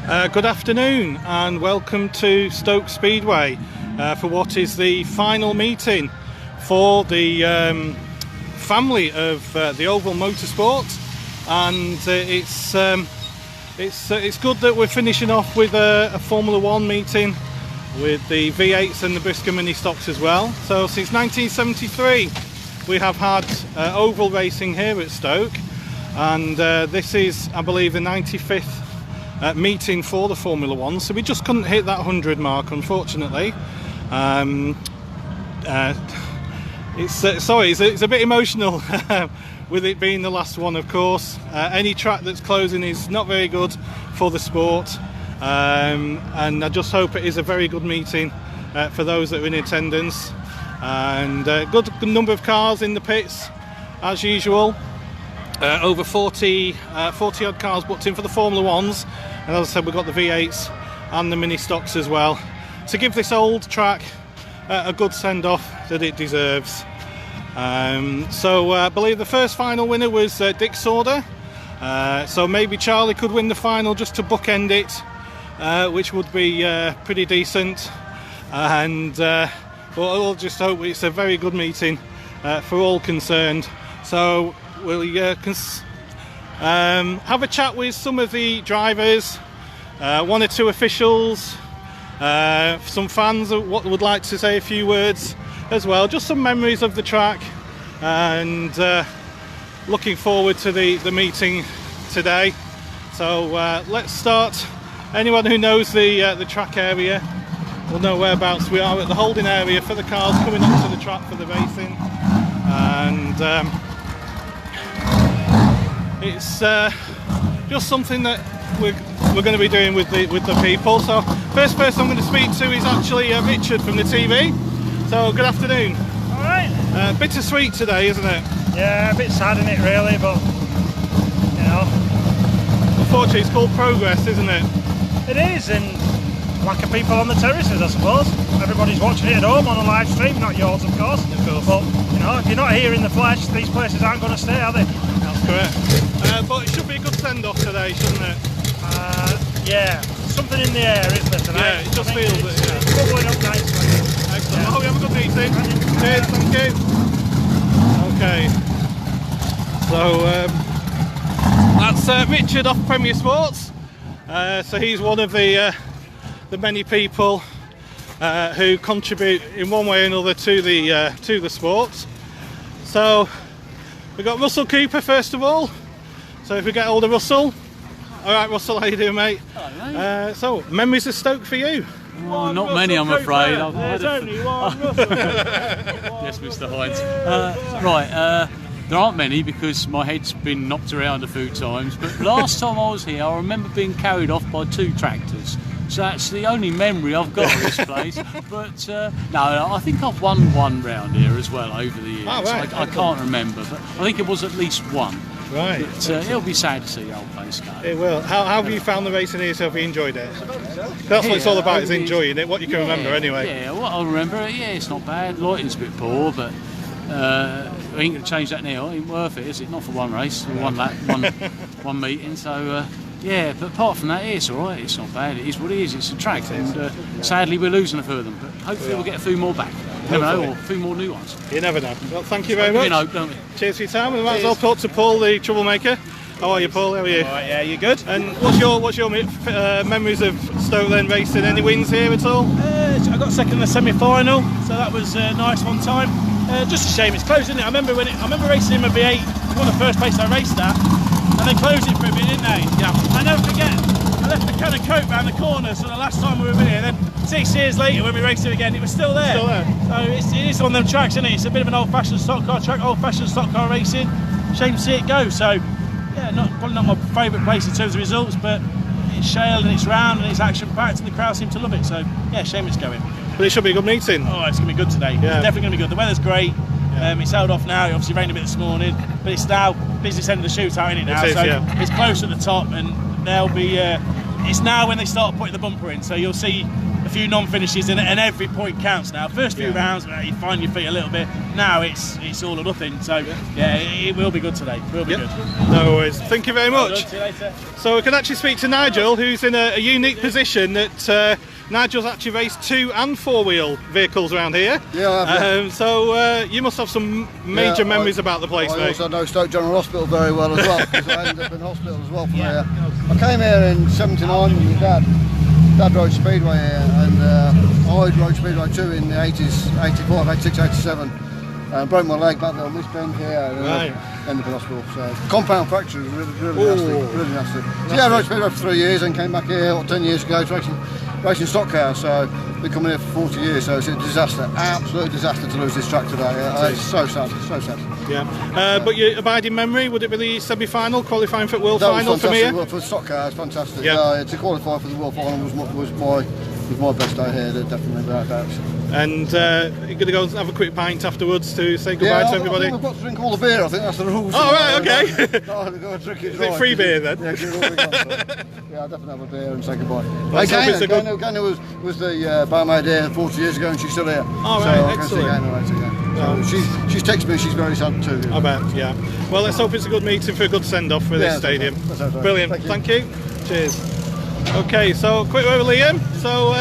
Good afternoon and welcome to Stoke Speedway for what is the final meeting for the family of the Oval Motorsport, and it's good that we're finishing off with a Formula 1 meeting with the V8s and the brisca mini stocks as well. So since 1973 we have had oval racing here at Stoke, and this is, I believe, the 95th meeting for the Formula 1, so we just couldn't hit that 100 mark, unfortunately. It's a bit emotional with it being the last one, of course. Any track that's closing is not very good for the sport, and I just hope it is a very good meeting for those that are in attendance, and good number of cars in the pits as usual. Over 40 odd cars booked in for the Formula 1s, and as I said, we've got the V8s and the mini stocks as well, to give this old track a good send-off that it deserves. So I believe the first final winner was Dick Sauder, so maybe Charlie could win the final just to bookend it, which would be pretty decent, and we'll just hope it's a very good meeting for all concerned. So we'll have a chat with some of the drivers, one or two officials, some fans that would like to say a few words as well, just some memories of the track, and looking forward to the meeting today. So let's start. Anyone who knows the track area will know whereabouts we are at the holding area for the cars coming onto the track for the racing, and it's just something that we're going to be doing with the people. So first person I'm going to speak to is actually Richard from the TV. So good afternoon. All right. Bittersweet today, isn't it? Yeah, a bit sad in it really, but you know. Unfortunately, it's called progress, isn't it? It is, and lack of people on the terraces, I suppose. Everybody's watching it at home on a live stream, not yours, of course. Of course. But you know, if you're not here in the flesh, these places aren't going to stay, are they? That's correct. But it should be a good send-off today, shouldn't it? Yeah, something in the air, isn't there, tonight? Yeah, it just feels it. It's bubbling up nicely. Excellent. I hope you have a good meeting. Cheers, thank you. Okay. So that's Richard off Premier Sports. So he's one of the many people who contribute in one way or another to the sport. So we've got Russell Cooper first of all. So if we get hold of Russell. All right, Russell, how you doing, mate? Hello, mate. So memories of Stoke for you? Oh, not many, I'm afraid. There's only one Russell. Yes, Mr. Hines. Right, there aren't many because my head's been knocked around a few times, but last time I was here I remember being carried off by 2 tractors. So that's the only memory I've got of this place. But no, I think I've won one round here as well over the years. Oh, right. I can't remember, but I think it was at least one. Right. But it'll be sad to see the old place go. It will. How have you found the racing here? Have you enjoyed it? That's what it's all about, is enjoying it, what you can remember anyway. Yeah, what I remember, yeah, it's not bad. Lighting's a bit poor, but we ain't going to change that now. It ain't worth it, is it? Not for one race, one lap, one meeting. So, yeah, but apart from that, it's all right. It's not bad. It is what it is. It's a track, and sadly we're losing a few of them. But hopefully we'll get a few more back. Never know, or a few more new ones. You never know. Well, thank you very much. You know, don't we? Cheers for your time. And we might as well talk to Paul, the troublemaker. How are you, Paul? How are you? All right, yeah, you good? And what's your memories of Stoke then racing? Any wins here at all? I got second in the semi-final, so that was nice one time. Just a shame it's closed, isn't it? I remember racing in my V8. One of the first places I raced at, and they closed it for a bit, didn't they? Yeah. I never forget. I left the can of Coke round the corner, so the last time we were here, and then 6 years later when we raced it again, it was still there. So it is one of them tracks, isn't it? It's a bit of an old-fashioned stock car track, old-fashioned stock car racing. Shame to see it go. So yeah, probably not my favourite place in terms of results, but it's shale and it's round and it's action-packed, and the crowd seem to love it. So yeah, shame it's going. But it should be a good meeting. Oh, it's going to be good today. Yeah. It's definitely going to be good. The weather's great. It's held off now. It obviously rained a bit this morning, but it's now business end of the shootout, isn't it now? It is, so yeah. It's close at the top, and they'll be. It's now when they start putting the bumper in. So you'll see a few non-finishes, and every point counts now. First few rounds, you find your feet a little bit. Now it's all or nothing. So yeah, it will be good today. It will be good. No worries. Thank you very much. See you later. So we can actually speak to Nigel, who's in a unique position that Nigel's actually raced 2- and 4-wheel vehicles around here. Yeah, I have, so you must have some major memories about the place, mate. I also know Stoke General Hospital very well as well, because I ended up in hospital as well from here. I came here in '79 with my dad. Dad rode Speedway here, and I rode Speedway too in the 80s, 85, 86, 87. Broke my leg back there on this bend here, and ended up in hospital. So compound fracture was really nasty. So yeah, I rode Speedway for 3 years and came back here 10 years ago racing stock cars. So been coming here for 40 years, so it's a disaster, absolute disaster to lose this track today. It's so sad, so sad. Yeah, but your abiding memory, would it be the semi-final, qualifying for the World Final from here? Well, for stock cars, fantastic. Yeah. To qualify for the World Final was my best day here, definitely, without doubt. And you're going to go and have a quick pint afterwards to say goodbye to everybody? I think we've got to drink all the beer, I think that's the rules. Oh, right, okay. Is it free beer then? Yeah, I'll definitely have a beer and say goodbye. Well, Gaynor was the barmaid here 40 years ago, and she's still here. Oh, right, excellent. So she's texted me, she's very sad too. I bet, yeah. Well, let's hope it's a good meeting for a good send-off for this stadium. That's right. Brilliant, thank you. Cheers. Okay, so quick word with Liam. So,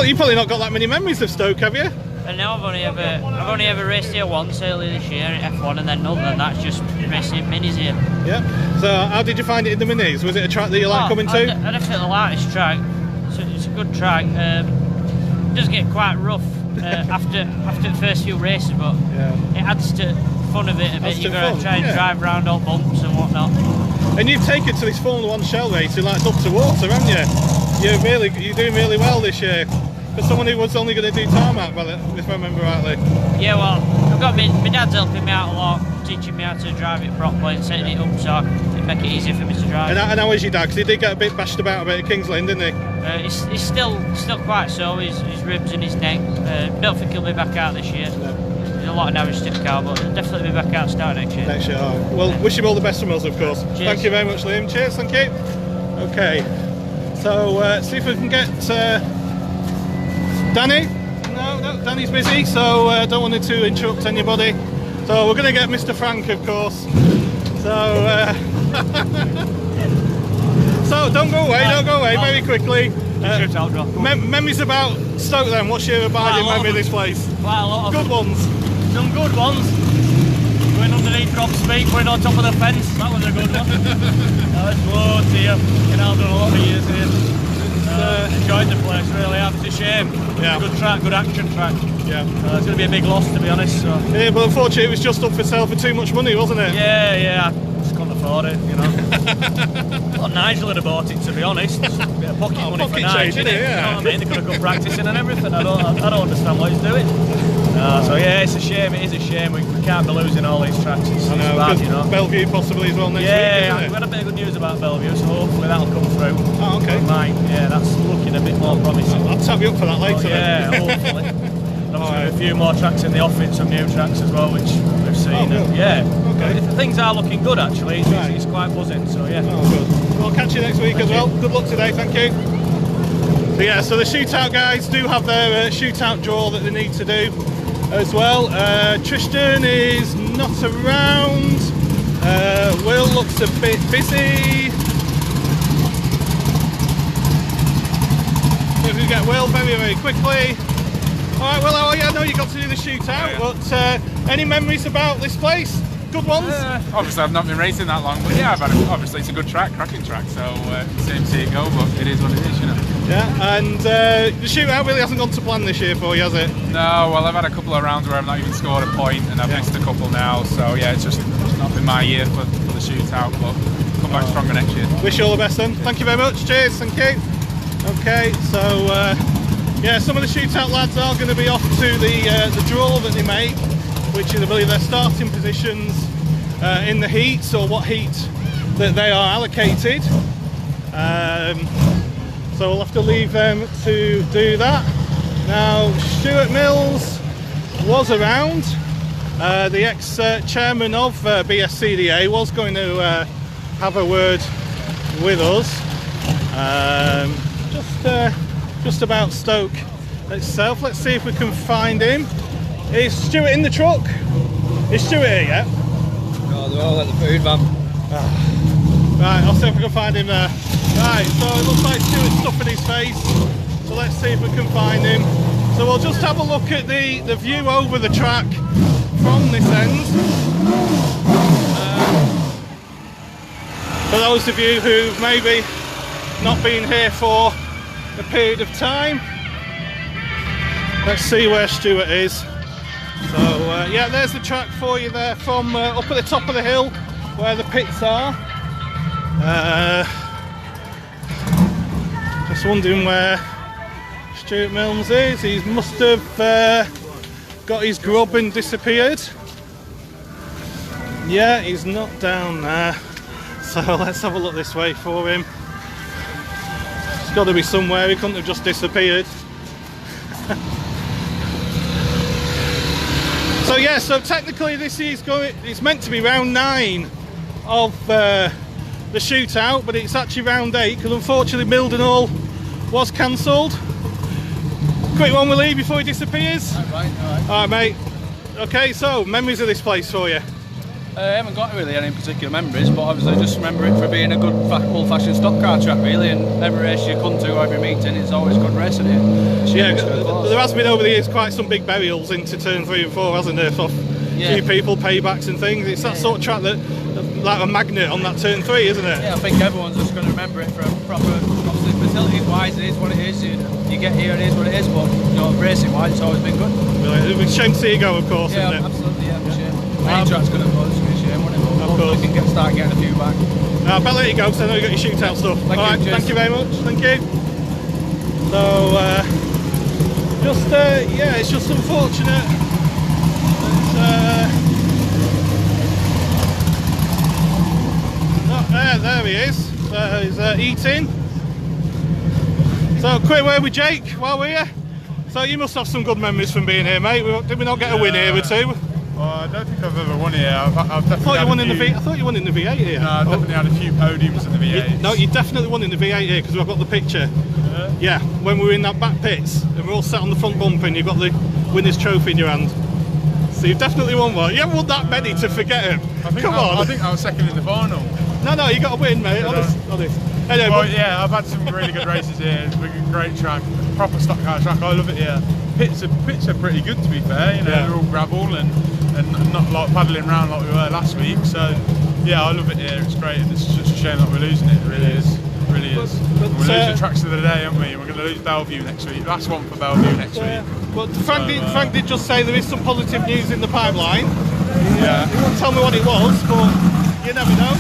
you've probably not got that many memories of Stoke, have you? No, I've only ever raced here once earlier this year at F1, and then other than that, just racing minis here. Yeah. So, how did you find it in the minis? Was it a track that you like coming to? I definitely like this track. It's a good track. It does get quite rough after the first few races, but it adds to fun of it a bit. You've got to try and drive around all bumps and whatnot. And you've taken to this Formula 1 shell racing like up to water, haven't you? You're doing really well this year. For someone who was only going to do tarmac, if I remember rightly. Yeah, well, I've got my dad's helping me out a lot, teaching me how to drive it properly and setting it up so it make it easier for me to drive. And how is your dad? Because he did get a bit bashed about a bit at Kings Lynn, didn't he? He's still quite sore, his ribs and his neck. Don't think he'll be back out this year. There's a lot of damage to the car, but he'll definitely be back out starting next year. Next year, all right. Well, wish him all the best from us, of course. Cheers. Thank you very much, Liam. Cheers, thank you. Okay, so see if we can get Danny. No, Danny's busy, so don't want to interrupt anybody. So we're going to get Mr. Frank, of course. So, so don't go away, very quickly. Memories about Stoke then, what's your abiding memory of this place? Quite a lot of good ones. Some good ones. Going underneath drop speed, going on top of the fence, that was a good one. There's loads here. I've done a lot of years here. Enjoyed the place, really have. It's a shame. Yeah. Good track, good action track. Yeah. It's going to be a big loss, to be honest. So. Yeah, but unfortunately it was just up for sale for too much money, wasn't it? Yeah, I just couldn't afford it, you know. Well, Nigel would have bought it, to be honest. A bit of pocket money for Nigel, innit? Yeah. You know what I mean? They could have gone practising and everything. I don't understand what he's doing. So yeah, it's a shame. It is a shame. We can't be losing all these tracks. It's bad, you know. Bellevue possibly as well next week. Yeah, we've got a bit of good news about Bellevue, so hopefully that'll come through. Oh, okay. Yeah, that's looking a bit more promising. I'll tap you up for that later. Yeah, hopefully. There's a few more tracks in the offing, some new tracks as well, which we've seen. Okay. Things are looking good actually. It's quite buzzing. So yeah. Oh, good. Well, I'll catch you next week as well. Good luck today. Thank you. So yeah, so the shootout guys do have their shootout draw that they need to do as well. Tristan is not around. Will looks a bit busy. So if we get Will very quickly. Alright, well, I know you got to do the shootout, but any memories about this place? Good ones? Obviously I've not been racing that long, but yeah, obviously it's a good track, cracking track, so same see it go, but it is what it is, you know. Yeah, and the shootout really hasn't gone to plan this year for you, has it? No, well I've had a couple of rounds where I've not even scored a point, and I've missed a couple now, so yeah, it's just not been my year for the shootout, but come back stronger next year. Wish you all the best then. Thank you very much, cheers, thank you. Okay, so yeah, some of the shootout lads are going to be off to the draw that they make, which is, I believe, their starting positions in the heats, or what heat that they are allocated. So we'll have to leave them to do that. Now, Stuart Mills was around. The ex-chairman of BSCDA was going to have a word with us. Just just about Stoke itself. Let's see if we can find him. Is Stuart in the truck? Is Stuart here yet? No, they're all at the food van. Right, I'll see if we can find him there. Right, so it looks like Stuart's stuffing his face. So let's see if we can find him. So we'll just have a look at the view over the track from this end. For those of you who've maybe not been here for a period of time, let's see where Stuart is. So yeah, there's the track for you there from up at the top of the hill where the pits are. Just wondering where Stuart Milnes is. He must have got his grub and disappeared. Yeah, he's not down there. So let's have a look this way for him. He's got to be somewhere. He couldn't have just disappeared. So yeah, so technically this is it's meant to be round 9 of the shootout, but it's actually round 8 because unfortunately Mildenhall was cancelled. Quick one will leave before he disappears. Alright. Alright mate. Okay, so memories of this place for you? I haven't got really any particular memories, but obviously I just remember it for being a good old-fashioned stock car track really, and every race you come to, every meeting, it's always good racing here. Yeah, there has been over the years quite some big burials into turn 3 and 4, hasn't there? For a few people, paybacks and things. It's that sort of track that, like a magnet on that turn 3, isn't it? Yeah, I think everyone's just going to remember it for a proper, obviously facilities-wise, it is what it is. You get here, it is what it is, but you know, racing-wise, it's always been good. It was a shame to see you go, of course, yeah, isn't it? Absolutely, yeah, for sure. Any track's going to buzz, for sure, won't it? Hopefully we can start getting a few back. I better let you go, so I know you got your shootout stuff. Alright, thank you very much. Thank you. So, yeah, it's just unfortunate. There he is. He's eating. So, quick word with Jake while we're here. So, you must have some good memories from being here, mate. Did we not get a win here or two? Well, I don't think I've ever won here. I've definitely I thought you won in the V8 here. No, I've definitely had a few podiums in the V8. No, you definitely won in the V8 here because I've got the picture. Yeah, when we were in that back pits and we're all sat on the front bumper and you've got the winner's trophy in your hand. So you've definitely won one. You haven't won that many to forget him. Come on. I think I was second in the final. No, you got to win, mate. Honest. Anyway, well, yeah, I've had some really good races here. It's been a great track, proper stock car track. I love it here. Pits are pretty good, to be fair. You know, they're all gravel and not like paddling around like we were last week. So yeah, I love it here. It's great, and it's just a shame that we're losing it. It really is. It really is. We're losing tracks of the day, aren't we? We're going to lose Bellevue next week. Last one for Bellevue next week. But Frank did just say there is some positive news in the pipeline. Yeah. He won't tell me what it was, but you never know.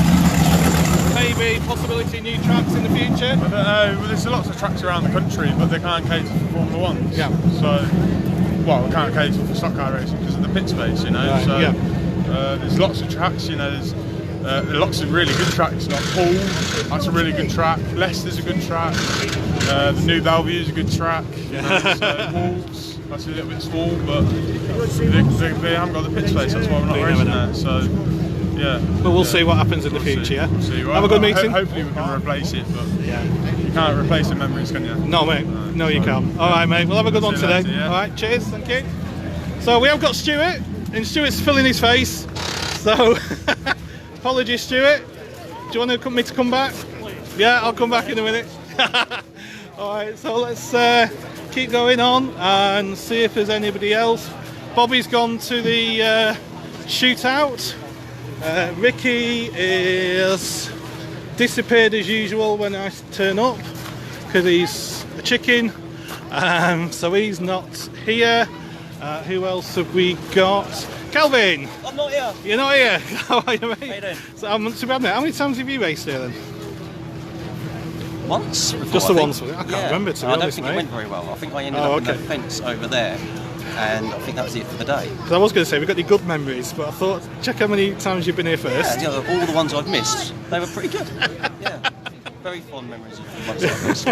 Maybe possibility new tracks in the future. I don't know. Well, there's lots of tracks around the country, but they can't cater for Formula Ones. Yeah. So, well, we can't cater for stock car racing because of the pit space, you know. Right, so there's lots of tracks, you know. There's lots of really good tracks. Like Hull, that's a really good track. Leicester's a good track. The New Bellevue's a good track. You know, so Wolves, that's a little bit small, but they haven't got the pit space. That's why we're not racing there. So. Yeah, but we'll see what happens in the future. Yeah, we'll see. Well, have a good meeting. Hopefully we can replace it, but you can't replace the memories, can you? No, mate. No, you can't. All right, mate. We'll have a good one today. Later, yeah. All right, cheers. Thank you. So we have got Stuart, and Stuart's filling his face. So apologies, Stuart. Do you want me to come back? Yeah, I'll come back in a minute. All right. So let's keep going on and see if there's anybody else. Bobby's gone to the shootout. Ricky is disappeared as usual when I turn up because he's a chicken, so he's not here. Who else have we got? Kelvin! I'm not here. You're not here? How are you, mate? How you doing? So, how many times have you raced here then? Once before, just the once? I can't remember, to be honest, I don't think mate. it went very well. I think I ended up in the fence over there, and I think that was it for the day. Because I was going to say, we've got any good memories, but I thought, check how many times you've been here first. Yeah, all the ones I've missed, they were pretty good. Yeah, very fond memories of ones like this.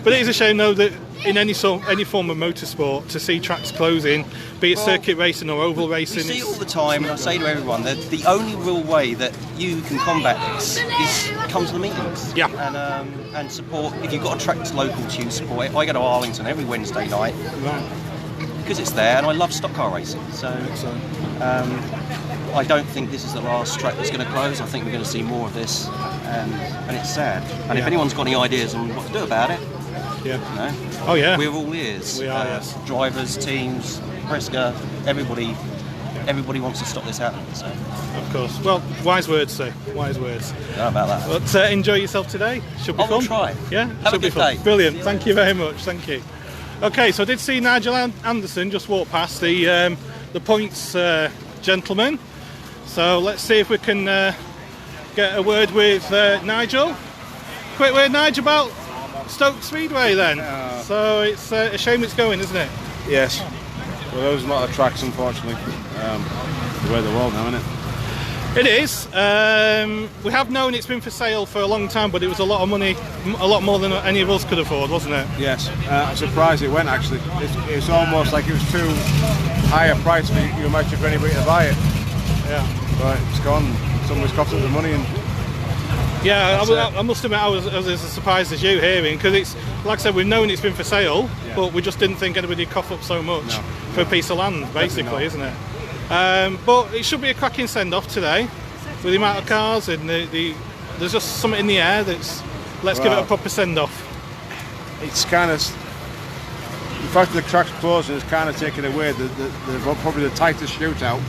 But it is a shame though that in any form of motorsport, to see tracks closing, be it circuit racing or oval racing. We see it all the time, and I say to everyone that the only real way that you can combat this is come to the meetings. Yeah. And support. If you've got a track that's local to you, support it. I go to Arlington every Wednesday night. Right. Because it's there, and I love stock car racing. So I don't think this is the last track that's going to close. I think we're going to see more of this, and it's sad. And if anyone's got any ideas on what to do about it, oh yeah, we're all ears. We are, yes. Drivers, teams, brisca, everybody wants to stop this happening. So. Of course. Well, wise words, sir. Wise words. How about that? But enjoy yourself today. Should be fun. I'll try. Yeah. Have a good day. Brilliant. Thank you very much. Thank you. Okay, so I did see Nigel Anderson just walk past the points gentleman. So let's see if we can get a word with Nigel. Quick word, Nigel, about Stoke Speedway then. So it's a shame it's going, isn't it? Yes. Well, there's a lot of tracks, unfortunately. The way of the world now, isn't it? It is. We have known it's been for sale for a long time, but it was a lot of money, a lot more than any of us could afford, wasn't it? Yes. I'm surprised it went, actually. It's almost like it was too high a price for you imagine for anybody to buy it. Yeah. But it's gone. Somebody's coughed up the money and... Yeah, I must admit I was as surprised as you hearing, because it's, like I said, we've known it's been for sale, but we just didn't think anybody would cough up so much for a piece of land, basically, isn't it? But it should be a cracking send-off today, with the amount of cars and there's just something in the air that's, let's give it a proper send-off. It's kind of, the fact that the track's closing is kind of taken away probably the tightest shootout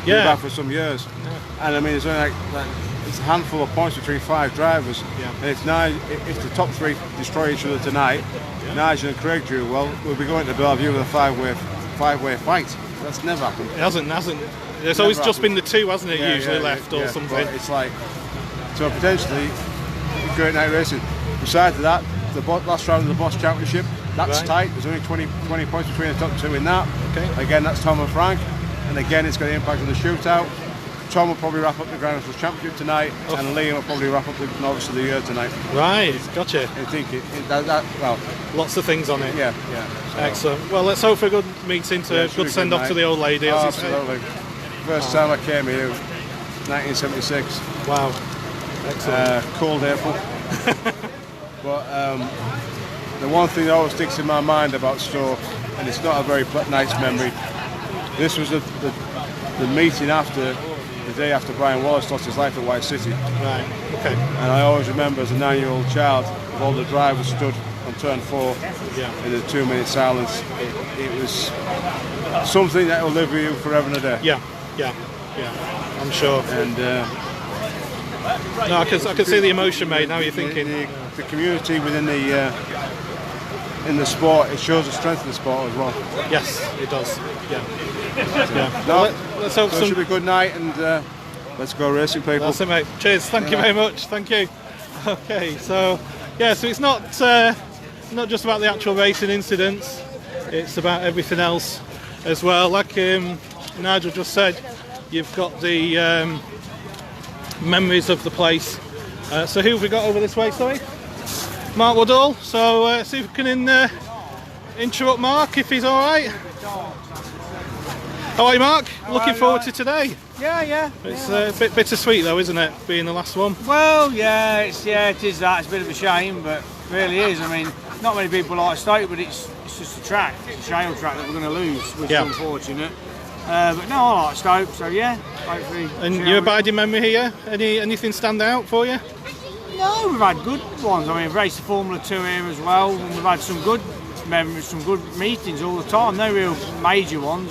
we've had for some years. And I mean, it's only like it's a handful of points between 5 drivers, and it's now, if the top 3 destroy each other tonight, Nigel and Craig drew well, we'll be going to Bellevue with a five-way fight. That's never happened. It hasn't. There's always just been the 2, hasn't it, usually left or something. But it's like, so potentially, great night racing. Besides that, the last round of the Boss Championship, that's tight. There's only 20 points between the top 2 in that. Okay. Again, that's Tom and Frank. And again, it's got an impact on the shootout. Tom will probably wrap up the Grand National Championship tonight, and Liam will probably wrap up the Novice of the Year tonight. Right, gotcha. I think well, lots of things on it. Yeah. So. Excellent. Well, let's hope for a good meeting, good send off to the old lady. Absolutely. First time I came here, 1976. Wow. Excellent. Cold April. But the one thing that always sticks in my mind about Stoke, and it's not a very nice memory, this was the meeting after the day after Brian Wallace lost his life at White City. Right, okay. And I always remember as a 9-year-old child, all the drivers stood on turn 4 in a 2-minute silence. It was something that will live with you forever and a day. Yeah, I'm sure. And no, I can see the emotion, mate. Now you're thinking the community within in the sport, it shows the strength of the sport as well. Yes, it does. Yeah. No, let's hope so it should be a good night, and let's go racing, people. That's it, mate. Cheers. Thank you very much. Thank you. Okay, so it's not just about the actual racing incidents. It's about everything else as well. Like Nigel just said, you've got the memories of the place. So who have we got over this way? Sorry, Mark Woodall. So see if we can interrupt Mark if he's all right. How are you, Mark? Looking forward to today. Yeah. It's a bit bittersweet though, isn't it, being the last one? Well, it is that. It's a bit of a shame, but it really is. I mean, not many people like Stoke, but it's just a track. It's a shale track that we're going to lose, which is unfortunate. But no, I like Stoke, so hopefully. And your abiding memory here? Anything stand out for you? No, we've had good ones. I mean, we've raced the Formula 2 here as well, and we've had some good memories, some good meetings all the time. No real major ones.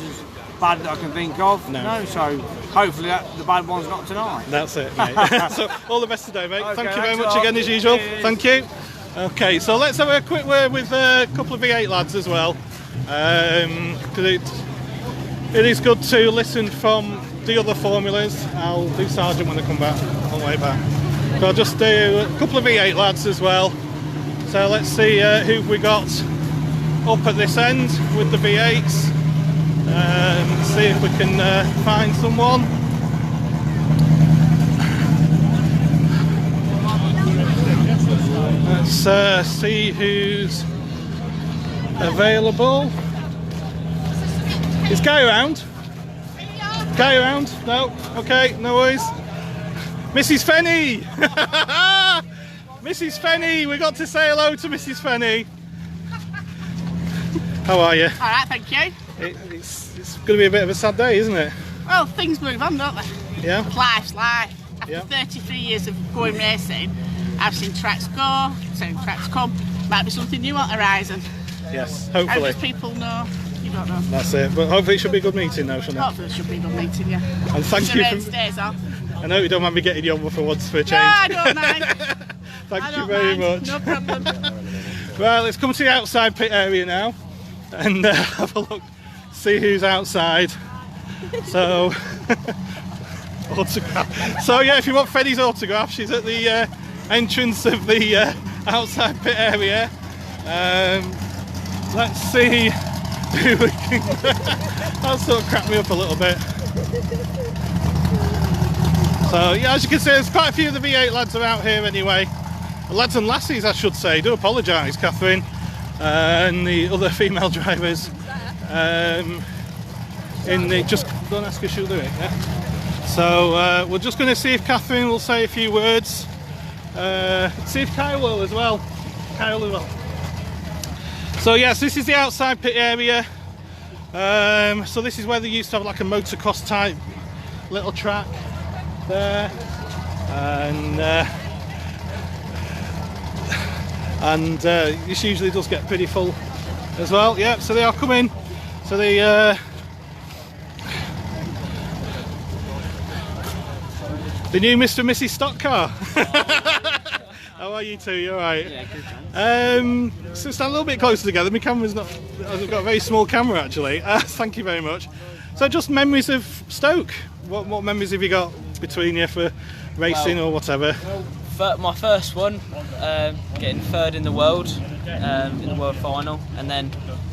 Bad that I can think of. No, so hopefully the bad one's not tonight. That's it, mate. So all the best today, mate. Okay, thank you very much again as usual. Cheers. Thank you. Okay, so let's have a quick word with a couple of V8 lads as well, because it is good to listen from the other formulas. I'll do Sargent when I come back on the way back. So I'll just do a couple of V8 lads as well. So let's see who we got up at this end with the V8s. See if we can find someone. Let's see who's available. Is Guy around? Guy around? No? Okay, no worries. Mrs. Fenny! Mrs. Fenny, we got to say hello to Mrs. Fenny. How are you? Alright, thank you. It's going to be a bit of a sad day, isn't it? Well, things move on, don't they? Yeah. Life's life. After 33 years of going racing, I've seen tracks go, seen tracks come. Might be something new on the horizon. Yes, How hopefully. does people know? You don't know. That's it. But hopefully it should be a good meeting though, shouldn't it? Hopefully it should be a good meeting, yeah. And thank you for... stays on. I know you don't mind me getting you on for once for a change. No, I don't mind. Thank you very much. No problem. Well, let's come to the outside pit area now and have a look, see who's outside. So, autograph. So yeah, if you want Freddie's autograph, she's at the entrance of the outside pit area. Let's see who we can. That sort of cracked me up a little bit. So yeah, as you can see, there's quite a few of the V8 lads are out here anyway. Lads and lassies, I should say. Do apologise, Catherine, and the other female drivers. Just don't ask her, she'll do it. Yeah. So we're just going to see if Catherine will say a few words. See if Kyle will as well. Kyle as well. So yes, this is the outside pit area. So this is where they used to have like a motocross type little track there, and this usually does get pretty full as well. Yeah, so they are coming. So they the new Mr. and Mrs. Stock Car. How are you two? You alright? Yeah, good. So stand a little bit closer together. My camera's not. I've got a very small camera actually. Thank you very much. So just memories of Stoke. What memories have you got between you for racing or whatever? My first one, getting third in the world final, and then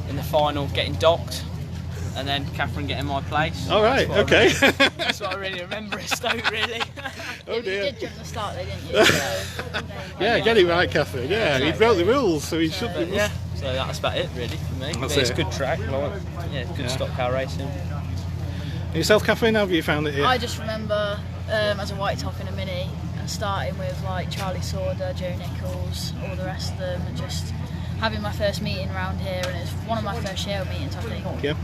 in the final getting docked, and then Catherine getting my place. All right, okay. That's what I really remember at Stoke, really. Oh dear. You did jump the start though, didn't you? So, yeah, get it right, Catherine. Yeah, he broke the rules, so he should be. Yeah, so that's about it really for me. It's a good track, good stock car racing. And yourself, Catherine, how have you found it here? I just remember as a white top in a Mini and starting with like Charlie Sorder, Joe Nichols, all the rest of them, and just having my first meeting around here, and it was one of my first show meetings, I think. Yep.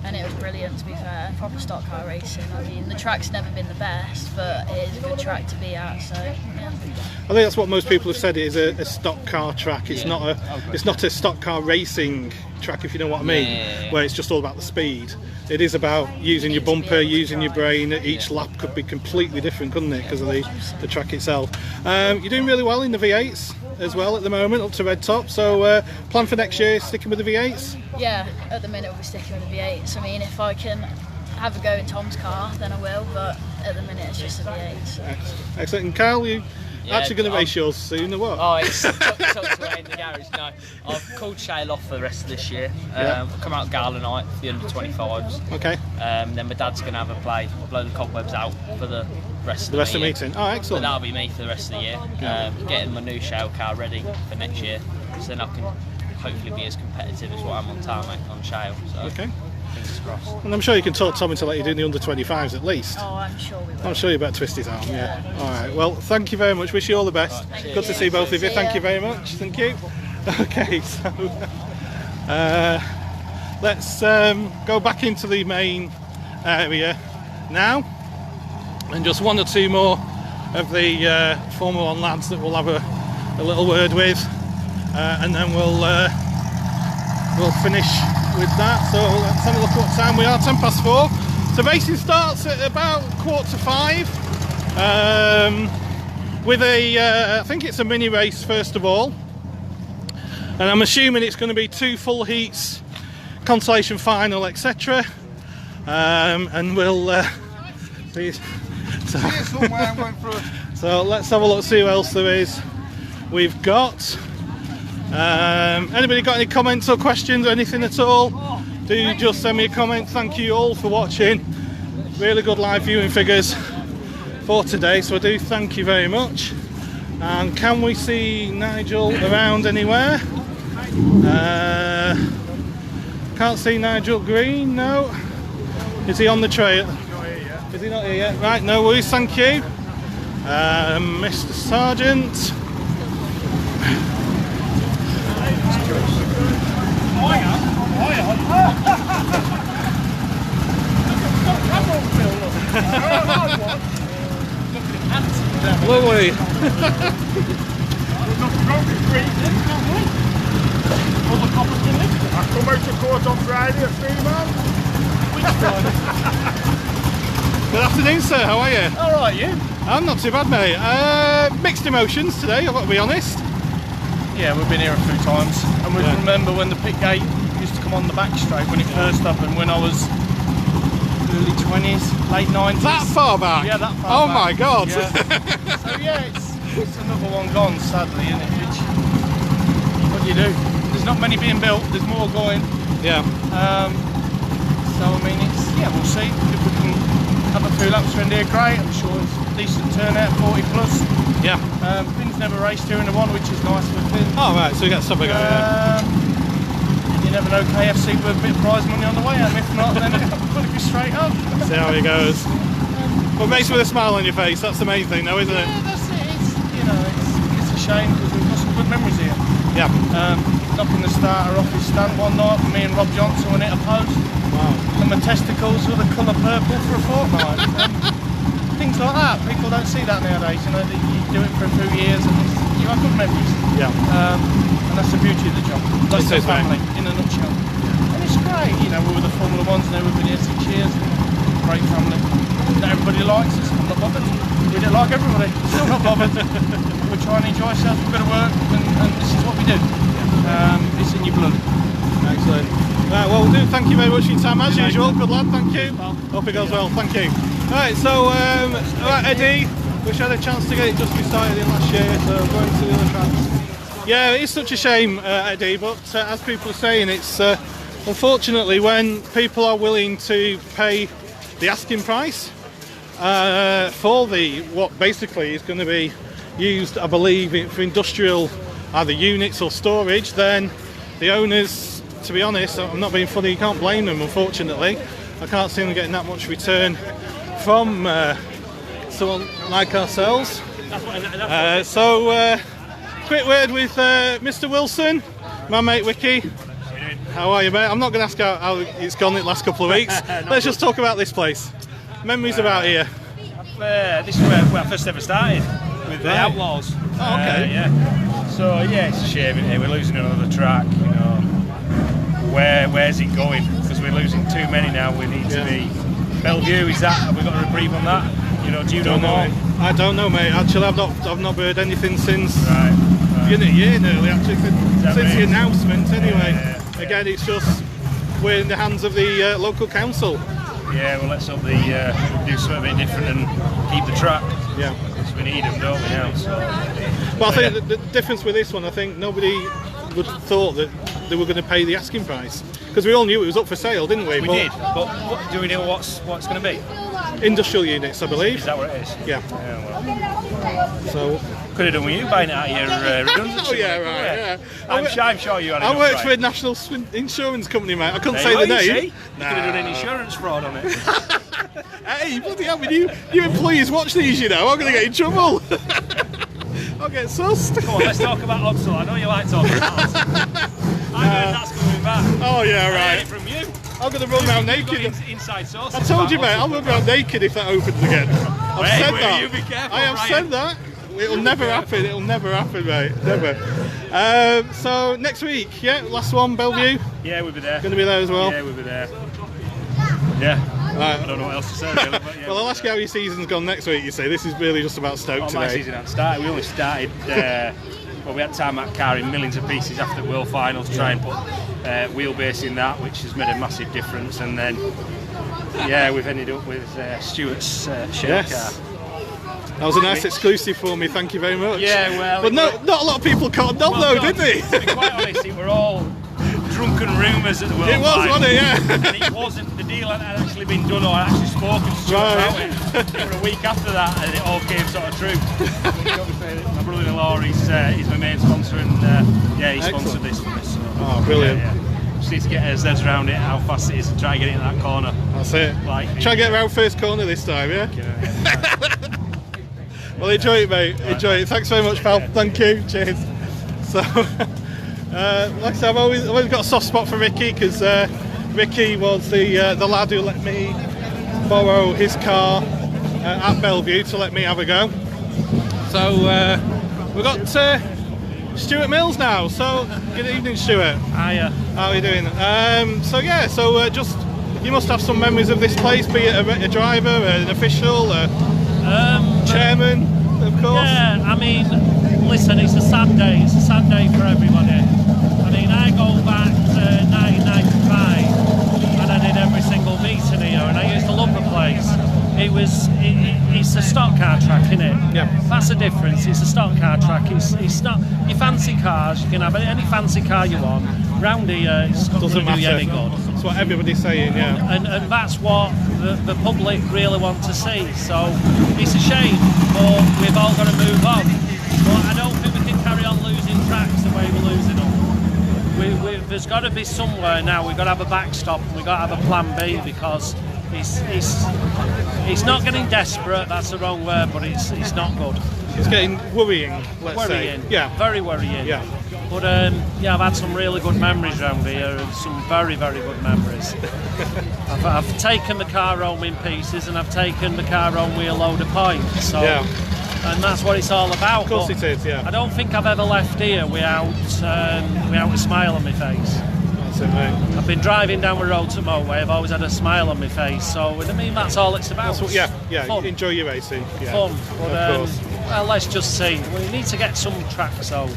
And it was brilliant, to be fair, and proper stock car racing. I mean, the track's never been the best, but it is a good track to be at, so yeah. I think that's what most people have said. It is a stock car track. It's not a stock car racing track, if you know what I mean, where it's just all about the speed. It is about using your bumper, using your brain. Each lap could be completely different, couldn't it, because of the track itself. You're doing really well in the V8s as well at the moment, up to red top. So plan for next year, sticking with the V8s? Yeah, at the minute we'll be sticking with the V8s. I mean, if I can have a go in Tom's car, then I will, but at the minute it's just the V8s. Excellent. And Kyle, you actually going to race yours soon or what? Oh, it's tucked away in the garage. No, I've called Shale off for the rest of this year. I'll come out gala night for the under 25s. Okay. Then my dad's going to have a play, blow the cobwebs out for the rest of the meeting. Oh, excellent. But that'll be me for the rest of the year. Getting my new Shale car ready for next year, so then I can hopefully be as competitive as what I'm on tarmac on Shale. So. Okay. Fingers crossed. And I'm sure you can talk Tom into let you do the under 25s at least. Oh, I'm sure we will. I'm sure you better twist his arm, yeah. Alright, well, thank you very much. Wish you all the best. Good to see both of you. Thank you very much. Thank you. Okay, so let's go back into the main area now. And just one or two more of the Formula 1 lads that we'll have a little word with. And then we'll finish with that. So let's have a look at what time we are. 4:10. So racing starts at about 4:45 with I think it's a mini race first of all, and I'm assuming it's going to be 2 full heats, consolation final, etc. And we'll see. So let's have a look, see who else there is. We've got. Anybody got any comments or questions or anything at all? Do just send me a comment. Thank you all for watching. Really good live viewing figures for today, so I do thank you very much. And can we see Nigel around anywhere? Can't see Nigel Green, no. Is he on the trail? Is he not here yet? Right, no worries, thank you. Mr. Sergeant. Lovely. I come out to court on Friday at 3 man. Good afternoon, sir. How are you? All right, you? I'm not too bad, mate. Mixed emotions today, I've got to be honest. Yeah, we've been here a few times, and we remember when the pit gate used to come on the back straight when it first happened, when I was early 20s, late 90s. That far back? Yeah, that far back. Oh my God. Yeah. So yeah, it's another one gone, sadly, isn't it? What do you do? There's not many being built, there's more going. Yeah. So I mean, we'll see if we can have a few laps around here. Great, I'm sure it's a decent turnout, 40 plus. Yeah. Finn's never raced here in the one, which is nice for Finn. Oh right, so we got something going on. You never know, KFC with a bit of prize money on the way, and if not, then it'll be straight up. See how he goes. But makes with a smile on your face, that's the main thing though, isn't it? Yeah, that's it. It's a shame because we've got some good memories here. Yeah. Knocking the starter off his stand one night, me and Rob Johnson went hit a post. Wow. And my testicles were the colour purple for a fortnight. Things like that, people don't see that nowadays, you know, you do it for a few years and you have good memories. Yeah. And that's the beauty of the job. That's the family, in a nutshell. Yeah. And it's great, you know, we were the Formula Ones now, we've been here 6 years, great family. Not everybody likes us, I'm not bothered. We don't like everybody, still not bothered. We try and enjoy ourselves, we've got to work, and this is what we do. It's in your blood. Excellent. Right, well, thank you very much for your time as usual. Good lad, thank you. Hope it goes well, thank you. Right, so, right, Eddie, wish I had a chance to get it just restarted in last year, so going to the other tracks. Yeah, it's such a shame, Eddie, but as people are saying, it's unfortunately when people are willing to pay the asking price for what basically is going to be used, I believe, for industrial either units or storage, then the owners, to be honest, I'm not being funny, you can't blame them, unfortunately. I can't see them getting that much return from someone like ourselves. Quick word with Mr. Wilson, my mate Wiki. How are you, mate? I'm not going to ask how it's gone the last couple of weeks. Let's just talk about this place. Memories about here. This is where I first ever started, with the Outlaws. Oh, okay. Yeah. So yeah, it's a shame, isn't it? We're losing another track, you know. Where's it going? Because we're losing too many now. We need to be Bellevue. Is that? Have we got a reprieve on that? You know, do you know more? I don't know, mate. Actually, I've not heard anything since. Right. Been a year nearly, actually, since the announcement. Anyway, again, it's just we're in the hands of the local council. Yeah, well, let's hope they do something a bit different and keep the track. Yeah. Because we need them, don't we, now? So. Well, I think the difference with this one, I think nobody would have thought that they were going to pay the asking price, because we all knew it was up for sale, didn't we? We did, but do we know what it's going to be? Industrial units, I believe. Is that what it is? Yeah. Well. So could have done with you buying it out of your redundancy. Oh yeah, right. Yeah. I'm sure you had. I worked for a national insurance company, mate. I couldn't say the name. You could have done an insurance fraud on it. Hey, bloody hell! When you employees watch these, you know, I'm going to get in trouble. I'll get sussed. Come on, let's talk about Odsal. I know you like talking about Odsal. I heard that's coming back. Oh yeah, right. I heard it from you. I'm going to run around naked. Inside sources. I told you, mate. I'll run around naked if that opens again. I've said that. You be careful, I have said that. It'll never happen. It'll never happen, mate. Never. So next week, yeah, last one, Bellevue. Yeah, we'll be there. Going to be there as well. Yeah, we'll be there. Yeah. I don't know what else to say. Really, but yeah, well, I'll ask you how your season's gone next week. You say this is really just about Stoke today. My season hadn't started. We only started. Well, we had tarmac car in millions of pieces after the World Final to try and put wheelbase in that, which has made a massive difference. And then, yeah, we've ended up with Stuart's shell car. That was a nice exclusive for me. Thank you very much. Yeah, well, but not a lot of people caught on though, did they? To be quite honest, we were all drunken rumours at the World It was, wasn't it? Yeah. And it wasn't, the deal hadn't actually been done or actually spoken to Stuart about it. It was a week after that and it all came sort of true. Obviously, my brother-in-law, he's my main sponsor, and he sponsored this for us. So, oh, brilliant. Yeah. Just need to get his heads around it, how fast it is, and try and get it in that corner. That's it. Like, try and get around first corner this time, yeah? Well, enjoy it, mate. Enjoy it. Thanks very much, pal. Thank you. Cheers. So, like I said, I've always got a soft spot for Ricky, because Ricky was the lad who let me borrow his car at Bellevue to let me have a go. So we've got Stuart Mills now. So good evening, Stuart. Hiya. How are you doing? Just you must have some memories of this place, be it a driver, an official, chairman, of course. Yeah, I mean, listen, it's a sad day. It's a sad day for everybody. I mean, I go back to 1995 and I did every single meeting here, and I used to love the place. It's a stock car track, isn't it? Yeah. That's the difference. It's a stock car track. It's not your fancy cars. You can have any fancy car you want. Round here, it's not going to do you any good. That's what everybody's saying, yeah. And that's what the public really want to see. So it's a shame, but we've all got to move on. But I don't think we can carry on losing tracks the way we're losing them. There's got to be somewhere now. We've got to have a backstop, and we've got to have a plan B, because it's not getting desperate, that's the wrong word, but it's not good. It's getting worrying, let's say. Yeah. Very worrying. Yeah. But I've had some really good memories around here, and some very, very good memories. I've taken the car home in pieces, and I've taken the car home with a load of points. So, and that's what it's all about. Of course it is, yeah. I don't think I've ever left here without a smile on my face. That's it, mate. I've been driving down the road to motorway, I've always had a smile on my face, so I mean that's all it's about. That's what, fun. Enjoy your racing. Yeah. Fun, but of course. well, let's just see. We need to get some tracks though.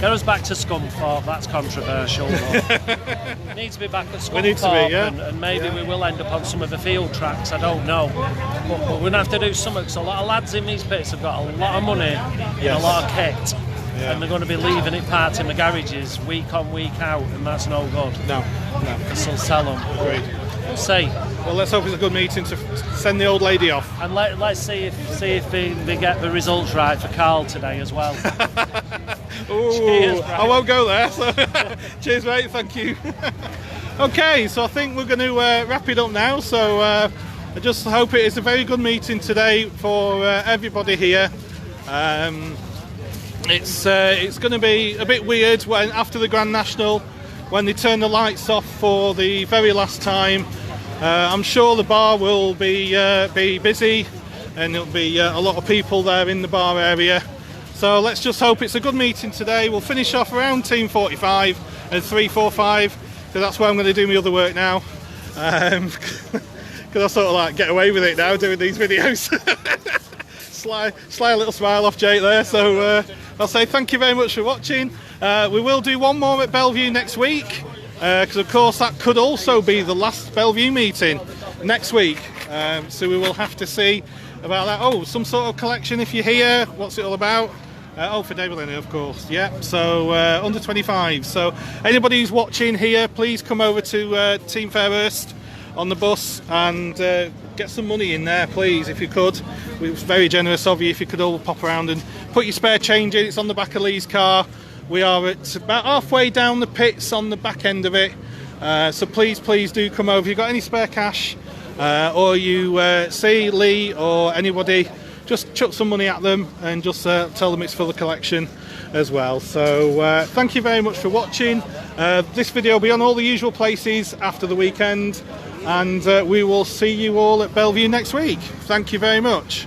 Get us back to Scunthorpe, that's controversial. We need to be back at Scunthorpe, we need to be, yeah. and maybe we will end up on some of the field tracks, I don't know. But we're going to have to do something, because a lot of lads in these pits have got a lot of money and a lot of kit. Yeah. And they're going to be leaving it parked in the garages week on, week out, and that's no good. No. This will sell them. Agreed. We'll see. Well, let's hope it's a good meeting to send the old lady off. And let's see if they get the results right for Carl today as well. Ooh, cheers, I won't go there. So cheers, mate. Thank you. Okay, so I think we're going to wrap it up now. So I just hope it is a very good meeting today for everybody here. It's going to be a bit weird when after the Grand National, when they turn the lights off for the very last time. I'm sure the bar will be busy, and there'll be a lot of people there in the bar area. So let's just hope it's a good meeting today. We'll finish off around Team 45 and 345, because that's where I'm going to do my other work now. Because I sort of like get away with it now doing these videos. Sly a little smile off Jake there. So I'll say thank you very much for watching. We will do one more at Bellevue next week, because of course that could also be the last Bellevue meeting next week. So we will have to see about that. Oh, some sort of collection if you're here. What's it all about? For David Lennon, of course. Yeah. So under 25. So anybody who's watching here, please come over to Team Fairhurst on the bus and get some money in there, please, if you could. It was very generous of you if you could all pop around and put your spare change in. It's on the back of Lee's car. We are at about halfway down the pits on the back end of it. So please do come over. If you've got any spare cash, or you see Lee or anybody, just chuck some money at them and just tell them it's for the collection as well. So thank you very much for watching. This video will be on all the usual places after the weekend, and we will see you all at Bellevue next week. Thank you very much.